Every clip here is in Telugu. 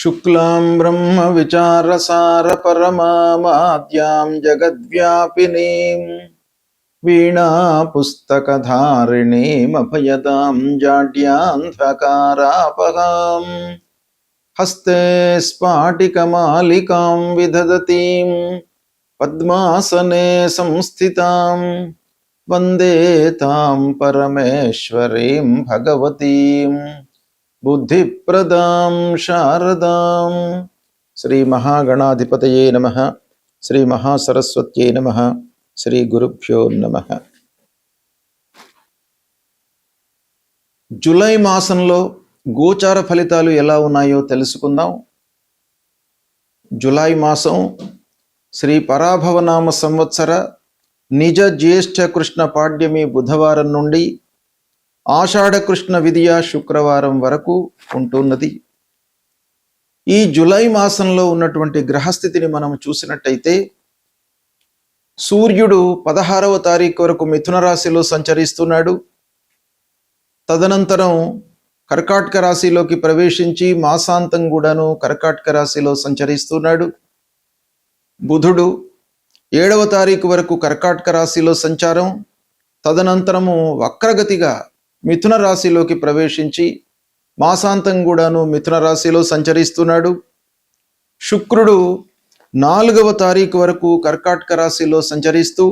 శుక్లాం బ్రహ్మ విచారసార పరమాద్యాం జగద్వ్యాపినీం వీణా పుస్తకధారిణీమభయదాం జాడ్యాంధకారాపహాం హస్తే స్ఫాటికమాలికాం విదధతీం పద్మాసనే సంస్థితాం వందే తాం పరమేశ్వరీం భగవతీం బుద్ధిప్రదాం శారదాం. శ్రీ మహాగణాధిపతయే నమః. శ్రీ మహాసరస్వత్యై నమః. శ్రీ గురుభ్యో నమః. జూలై మాసంలో గోచార ఫలితాలు ఎలా ఉన్నాయో తెలుసుకుందాం. జూలై మాసం శ్రీ పరాభవనామ సంవత్సర నిజ జ్యేష్ఠ కృష్ణ పాడ్యమి బుధవారం నుండి ఆషాఢ కృష్ణ విదియ శుక్రవారం వరకు ఉంటున్నది. ఈ జూలై మాసంలో ఉన్నటువంటి గ్రహస్థితిని మనం చూసినట్టయితే సూర్యుడు 16వ తారీఖు వరకు మిథున రాశిలో సంచరిస్తున్నాడు. తదనంతరం కర్కాటక రాశిలోకి ప్రవేశించి మాసాంతం కూడాను కర్కాటక రాశిలో సంచరిస్తున్నాడు. బుధుడు 7వ తారీఖు వరకు కర్కాటక రాశిలో సంచారం, తదనంతరము వక్రగతిగా మిథున రాశిలోకి ప్రవేశించి మాసాంతం కూడాను మిథున రాశిలో సంచరిస్తున్నాడు. శుక్రుడు 4వ తారీఖు వరకు కర్కాటక రాశిలో సంచరిస్తూ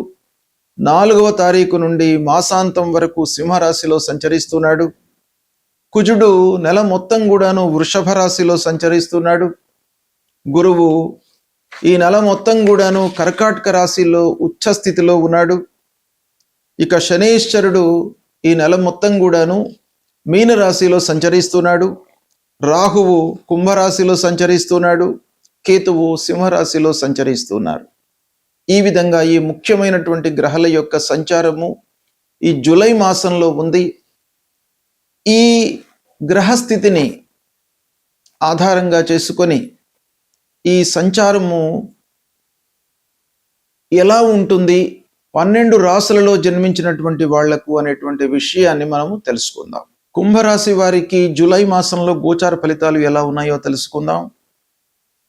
4వ తారీఖు నుండి మాసాంతం వరకు సింహరాశిలో సంచరిస్తున్నాడు. కుజుడు నెల మొత్తం కూడాను వృషభ రాశిలో సంచరిస్తున్నాడు. గురువు ఈ నెల మొత్తం కూడాను కర్కాటక రాశిలో ఉచ్చ స్థితిలో ఉన్నాడు. ఇక శనీశ్వరుడు ఈ నెల మొత్తం కూడాను మీన రాశిలో సంచరిస్తున్నాడు. రాహువు కుంభరాశిలో సంచరిస్తున్నాడు. కేతువు సింహరాశిలో సంచరిస్తున్నారు. ఈ విధంగా ఈ ముఖ్యమైనటువంటి గ్రహాల యొక్క సంచారము ఈ జూలై మాసంలో ఉంది. ఈ గ్రహస్థితిని ఆధారంగా చేసుకొని ఈ సంచారము ఎలా ఉంటుంది 12 రాశులలో జన్మించినటువంటి వాళ్లకు అనేటువంటి విషయాన్ని మనము తెలుసుకుందాం. కుంభరాశి వారికి జూలై మాసంలో గోచార ఫలితాలు ఎలా ఉన్నాయో తెలుసుకుందాం.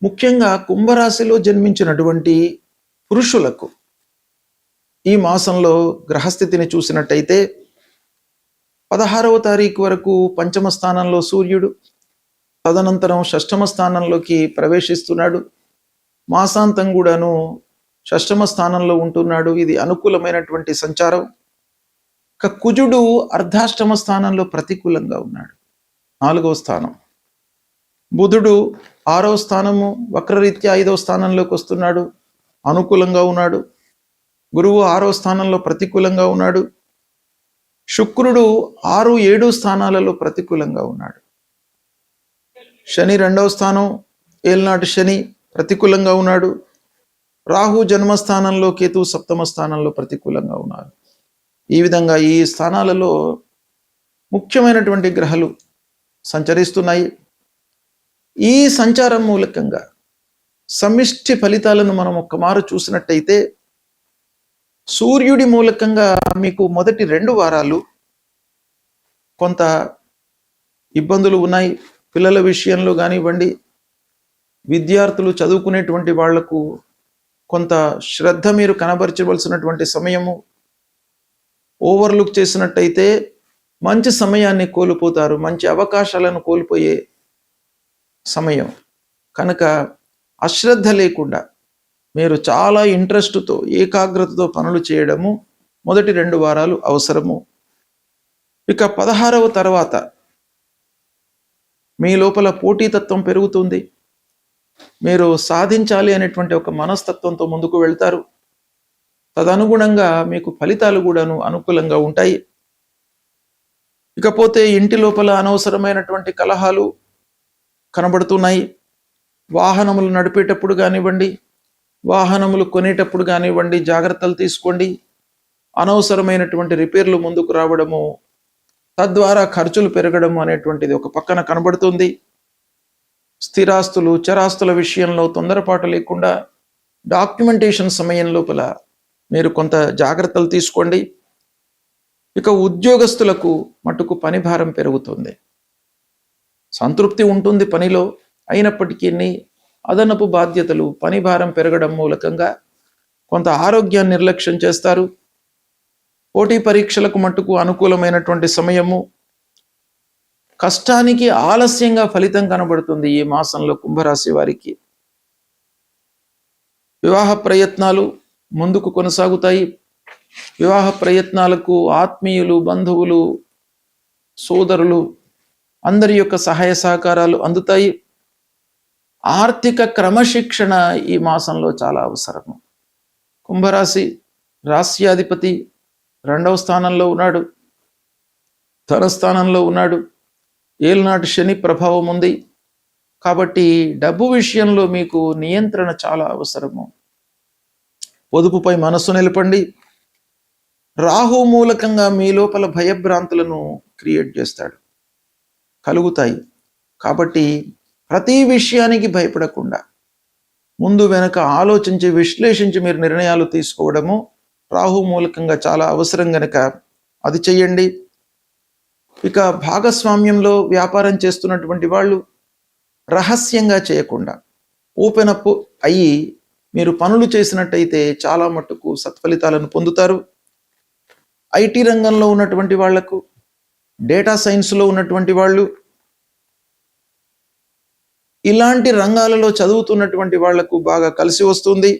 ముఖ్యంగా కుంభరాశిలో జన్మించినటువంటి పురుషులకు ఈ మాసంలో గ్రహస్థితిని చూసినట్టయితే 16వ తారీఖు వరకు పంచమ స్థానంలో సూర్యుడు, తదనంతరం షష్టమ స్థానంలోకి ప్రవేశిస్తున్నాడు. మాసాంతం కూడాను షష్టమ స్థానంలో ఉంటున్నాడు. ఇది అనుకూలమైనటువంటి సంచారం. కుజుడు అర్ధాష్టమ స్థానంలో ప్రతికూలంగా ఉన్నాడు, 4వ స్థానం. బుధుడు 6వ స్థానము వక్రరీత్యా 5వ స్థానంలోకి వస్తున్నాడు, అనుకూలంగా ఉన్నాడు. గురువు 6వ స్థానంలో ప్రతికూలంగా ఉన్నాడు. శుక్రుడు 6, 7 స్థానాలలో ప్రతికూలంగా ఉన్నాడు. శని 2వ స్థానం, ఏలినాటి శని ప్రతికూలంగా ఉన్నాడు. రాహు జన్మస్థానంలో, కేతు సప్తమ స్థానంలో ప్రతికూలంగా ఉన్నారు. ఈ విధంగా ఈ స్థానాలలో ముఖ్యమైనటువంటి గ్రహాలు సంచరిస్తున్నాయి. ఈ సంచారం మూలకంగా సమిష్టి ఫలితాలను మనం ఒక్కమారు చూసినట్టయితే సూర్యుడి మూలకంగా మీకు మొదటి 2 వారాలు కొంత ఇబ్బందులు ఉన్నాయి. పిల్లల విషయంలో కానివ్వండి, విద్యార్థులు చదువుకునేటువంటి వాళ్లకు కొంత శ్రద్ధ మీరు కనబరచవలసినటువంటి సమయము. ఓవర్లుక్ చేసినట్టయితే మంచి సమయాన్ని కోల్పోతారు, మంచి అవకాశాలను కోల్పోయే సమయం. కనుక అశ్రద్ధ లేకుండా మీరు చాలా ఇంట్రెస్ట్తో, ఏకాగ్రతతో పనులు చేయడము మొదటి 2 వారాలు అవసరము. ఇక 16వ తర్వాత మీ లోపల పోటీతత్వం పెరుగుతుంది. మీరు సాధించాలి అనేటువంటి ఒక మనస్తత్వంతో ముందుకు వెళ్తారు. తదనుగుణంగా మీకు ఫలితాలు కూడాను అనుకూలంగా ఉంటాయి. ఇకపోతే ఇంటి లోపల అనవసరమైనటువంటి కలహాలు కనబడుతున్నాయి. వాహనములు నడిపేటప్పుడు కానివ్వండి, వాహనములు కొనేటప్పుడు కానివ్వండి జాగ్రత్తలు తీసుకోండి. అనవసరమైనటువంటి రిపేర్లు ముందుకు రావడము, తద్వారా ఖర్చులు పెరగడము అనేటువంటిది ఒక పక్కన కనబడుతుంది. స్థిరాస్తులు, చరాస్తుల విషయంలో తొందరపాటు లేకుండా డాక్యుమెంటేషన్ సమయం లోపల మీరు కొంత జాగ్రత్తలు తీసుకోండి. ఇక ఉద్యోగస్తులకు మటుకు పని భారం పెరుగుతుంది. సంతృప్తి ఉంటుంది పనిలో, అయినప్పటికీ అదనపు బాధ్యతలు, పని భారం పెరగడం మూలకంగా కొంత ఆరోగ్యాన్ని నిర్లక్ష్యం చేస్తారు. పోటీ పరీక్షలకు మట్టుకు అనుకూలమైనటువంటి సమయము. కష్టానికి ఆలస్యంగా ఫలితం కనబడుతుంది ఈ మాసంలో కుంభరాశి వారికి. వివాహ ప్రయత్నాలు ముందుకు కొనసాగుతాయి. వివాహ ప్రయత్నాలకు ఆత్మీయులు, బంధువులు, సోదరులు అందరి యొక్క సహాయ సహకారాలు అందుతాయి. ఆర్థిక క్రమశిక్షణ ఈ మాసంలో చాలా అవసరము. కుంభరాశి రాశ్యాధిపతి 2వ స్థానంలో ఉన్నాడు, ధనస్థానంలో ఉన్నాడు. ఏలినాటి శని ప్రభావం ఉంది. కాబట్టి డబ్బు విషయంలో మీకు నియంత్రణ చాలా అవసరము. పొదుపుపై మనస్సు నిలపండి. రాహు మూలకంగా మీ లోపల భయభ్రాంతులను క్రియేట్ చేస్తాడు, కలుగుతాయి. కాబట్టి ప్రతి విషయానికి భయపడకుండా ముందు వెనక ఆలోచించి విశ్లేషించి మీరు నిర్ణయాలు తీసుకోవడము రాహు మూలకంగా చాలా అవసరం గనక అది చెయ్యండి. ఇక భాగస్వామ్యంలో వ్యాపారం చేస్తున్నటువంటి వాళ్ళు రహస్యంగా చేయకుండా ఓపెన్ అప్ అయ్యి మీరు పనులు చేసినట్టయితే చాలా మట్టుకు సత్ఫలితాలను పొందుతారు. ఐటీ రంగంలో ఉన్నటువంటి వాళ్లకు, డేటా సైన్స్లో ఉన్నటువంటి వాళ్ళు, ఇలాంటి రంగాలలో చదువుతున్నటువంటి వాళ్లకు బాగా కలిసి వస్తుంది.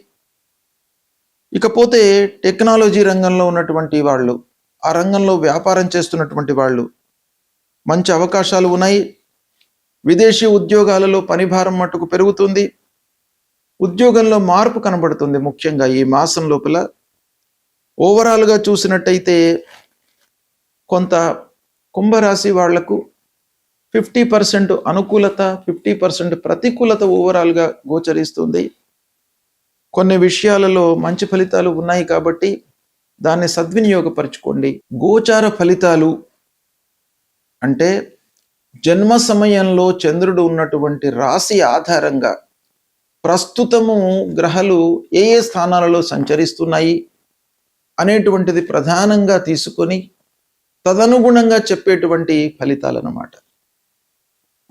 ఇకపోతే టెక్నాలజీ రంగంలో ఉన్నటువంటి వాళ్ళు, ఆ రంగంలో వ్యాపారం చేస్తున్నటువంటి వాళ్ళు మంచి అవకాశాలు ఉన్నాయి. విదేశీ ఉద్యోగాలలో పనిభారం మట్టుకు పెరుగుతుంది. ఉద్యోగంలో మార్పు కనబడుతుంది. ముఖ్యంగా ఈ మాసం లోపల ఓవరాల్గా చూసినట్టయితే కొంత కుంభరాశి వాళ్లకు 50% అనుకూలత, 50% ప్రతికూలత ఓవరాల్గా గోచరిస్తుంది. కొన్ని విషయాలలో మంచి ఫలితాలు ఉన్నాయి కాబట్టి దాన్ని సద్వినియోగపరచుకోండి. గోచార ఫలితాలు అంటే జన్మ సమయంలో చంద్రుడు ఉన్నటువంటి రాశి ఆధారంగా ప్రస్తుతము గ్రహాలు ఏ ఏ స్థానాలలో సంచరిస్తున్నాయి అనేటువంటిది ప్రధానంగా తీసుకొని తదనుగుణంగా చెప్పేటువంటి ఫలితాలు అన్నమాట.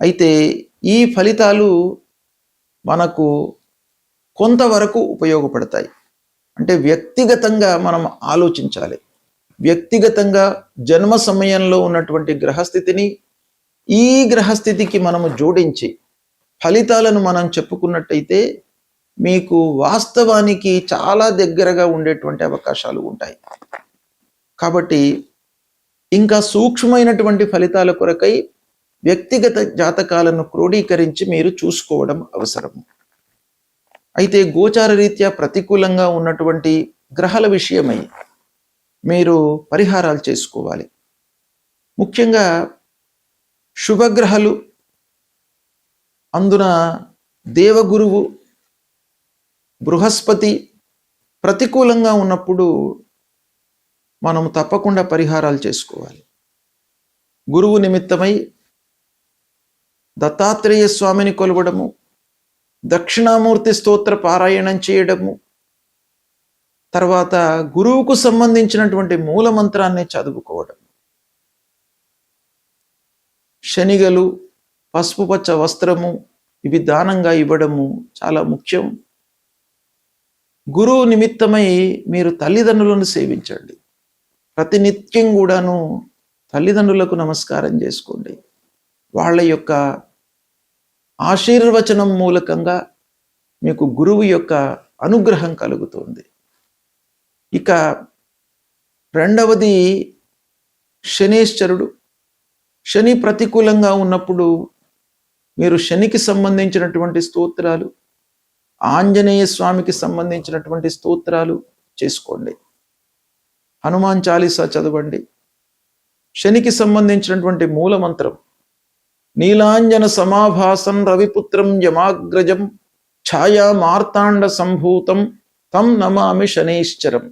అయితే ఈ ఫలితాలు మనకు కొంతవరకు ఉపయోగపడతాయి. అంటే వ్యక్తిగతంగా మనం ఆలోచించాలి. వ్యక్తిగతంగా జన్మ సమయంలో ఉన్నటువంటి గ్రహస్థితిని ఈ గ్రహస్థితికి మనము జోడించి ఫలితాలను మనం చెప్పుకున్నట్టయితే మీకు వాస్తవానికి చాలా దగ్గరగా ఉండేటువంటి అవకాశాలు ఉంటాయి. కాబట్టి ఇంకా సూక్ష్మమైనటువంటి ఫలితాల కొరకై వ్యక్తిగత జాతకాలను క్రోడీకరించి మీరు చూసుకోవడం అవసరం. అయితే గోచార రీత్యా ప్రతికూలంగా ఉన్నటువంటి గ్రహాల విషయమై మీరు పరిహారాలు చేసుకోవాలి. ముఖ్యంగా శుభగ్రహాలు, అందున దేవగురువు బృహస్పతి ప్రతికూలంగా ఉన్నప్పుడు మనం తప్పకుండా పరిహారాలు చేసుకోవాలి. గురువు నిమిత్తమై దత్తాత్రేయ స్వామిని కొలవడము, దక్షిణామూర్తి స్తోత్ర పారాయణం చేయడము, తర్వాత గురువుకు సంబంధించినటువంటి మూల మంత్రాన్ని చదువుకోవడం, శనిగలు, పసుపు పచ్చ వస్త్రము ఇవి దానంగా ఇవ్వడము చాలా ముఖ్యం. గురువు నిమిత్తమై మీరు తల్లిదండ్రులను సేవించండి. ప్రతినిత్యం కూడాను తల్లిదండ్రులకు నమస్కారం చేసుకోండి. వాళ్ళ యొక్క ఆశీర్వచనం మూలకంగా మీకు గురువు యొక్క అనుగ్రహం కలుగుతుంది. ఇక రెండవది శనేశ్వరుడు. శని ప్రతికూలంగా ఉన్నప్పుడు మీరు శనికి సంబంధించినటువంటి స్తోత్రాలు, ఆంజనేయ స్వామికి సంబంధించినటువంటి స్తోత్రాలు చేసుకోండి. హనుమాన్ చాలీసా చదవండి. శనికి సంబంధించినటువంటి మూల మంత్రం నీలాంజన సమాభాసం రవిపుత్రం యమాగ్రజం ఛాయా మార్తాండ సంభూతం తం నమామి శనైశ్చరం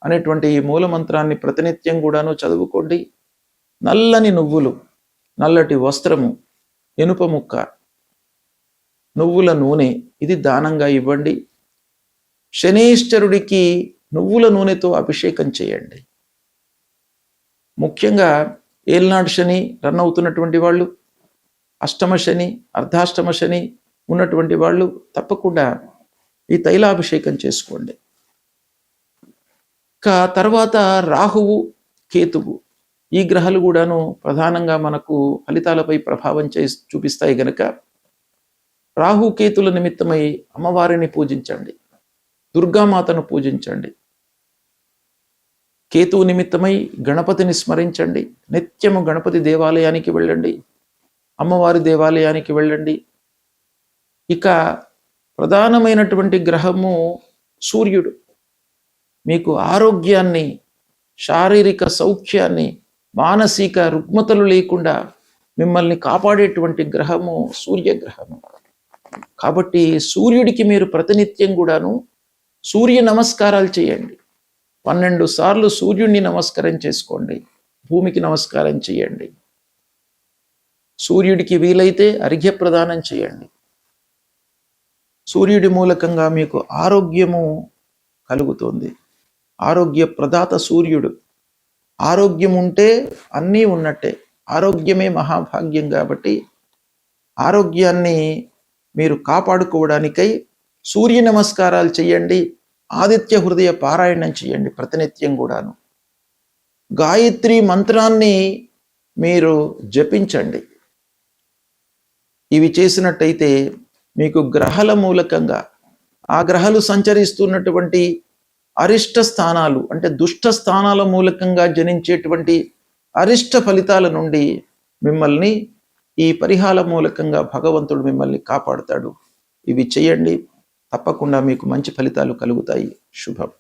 అనేటువంటి ఈ మూల మంత్రాన్ని ప్రతినిత్యం కూడాను చదువుకోండి. నల్లని నువ్వులు, నల్లటి వస్త్రము, ఇనుప ముక్క, నువ్వుల నూనె ఇది దానంగా ఇవ్వండి. శనైశ్చరుడికి నువ్వుల నూనెతో అభిషేకం చేయండి. ముఖ్యంగా ఏలినాటి శని రన్ అవుతున్నటువంటి వాళ్ళు అష్టమ శని, అర్ధాష్టమ శని ఉన్నటువంటి వాళ్ళు తప్పకుండా ఈ తైలాభిషేకం చేసుకోండి. తర్వాత రాహువు, కేతువు ఈ గ్రహాలు కూడాను ప్రధానంగా మనకు ఫలితాలపై ప్రభావం చూపిస్తాయి గనక రాహు కేతుల నిమిత్తమై అమ్మవారిని పూజించండి, దుర్గామాతను పూజించండి. కేతువు నిమిత్తమై గణపతిని స్మరించండి, నిత్యము గణపతి దేవాలయానికి వెళ్ళండి, అమ్మవారి దేవాలయానికి వెళ్ళండి. ఇక ప్రధానమైనటువంటి గ్రహము సూర్యుడు. మీకు ఆరోగ్యాన్ని, శారీరక సౌఖ్యాన్ని, మానసిక రుగ్మతలు లేకుండా మిమ్మల్ని కాపాడేటువంటి గ్రహము సూర్యగ్రహము. కాబట్టి సూర్యుడికి మీరు ప్రతినిత్యం కూడాను సూర్య నమస్కారాలు చేయండి. 12 సార్లు సూర్యుడిని నమస్కారం చేసుకోండి, భూమికి నమస్కారం చేయండి. సూర్యుడికి వీలైతే అర్ఘ్య ప్రదానం చేయండి. సూర్యుడి మూలకంగా మీకు ఆరోగ్యము కలుగుతుంది. ఆరోగ్య ప్రదాత సూర్యుడు. ఆరోగ్యం ఉంటే అన్నీ ఉన్నట్టే. ఆరోగ్యమే మహాభాగ్యం. కాబట్టి ఆరోగ్యాన్ని మీరు కాపాడుకోవడానికై సూర్య నమస్కారాలు చేయండి, ఆదిత్య హృదయ పారాయణం చేయండి ప్రతినిత్యం కూడాను. గాయత్రి మంత్రాన్ని మీరు జపించండి. ఇవి చేసినట్టయితే మీకు గ్రహాల మూలకంగా, ఆ గ్రహాలు సంచరిస్తున్నటువంటి అరిష్ట స్థానాలు అంటే దుష్ట స్థానాల మూలకంగా జనించేటువంటి అరిష్ట ఫలితాల నుండి మిమ్మల్ని ఈ పరిహార మూలకంగా భగవంతుడు మిమ్మల్ని కాపాడుతాడు. ఇవి చేయండి, తప్పకుండా మీకు మంచి ఫలితాలు కలుగుతాయి. శుభం.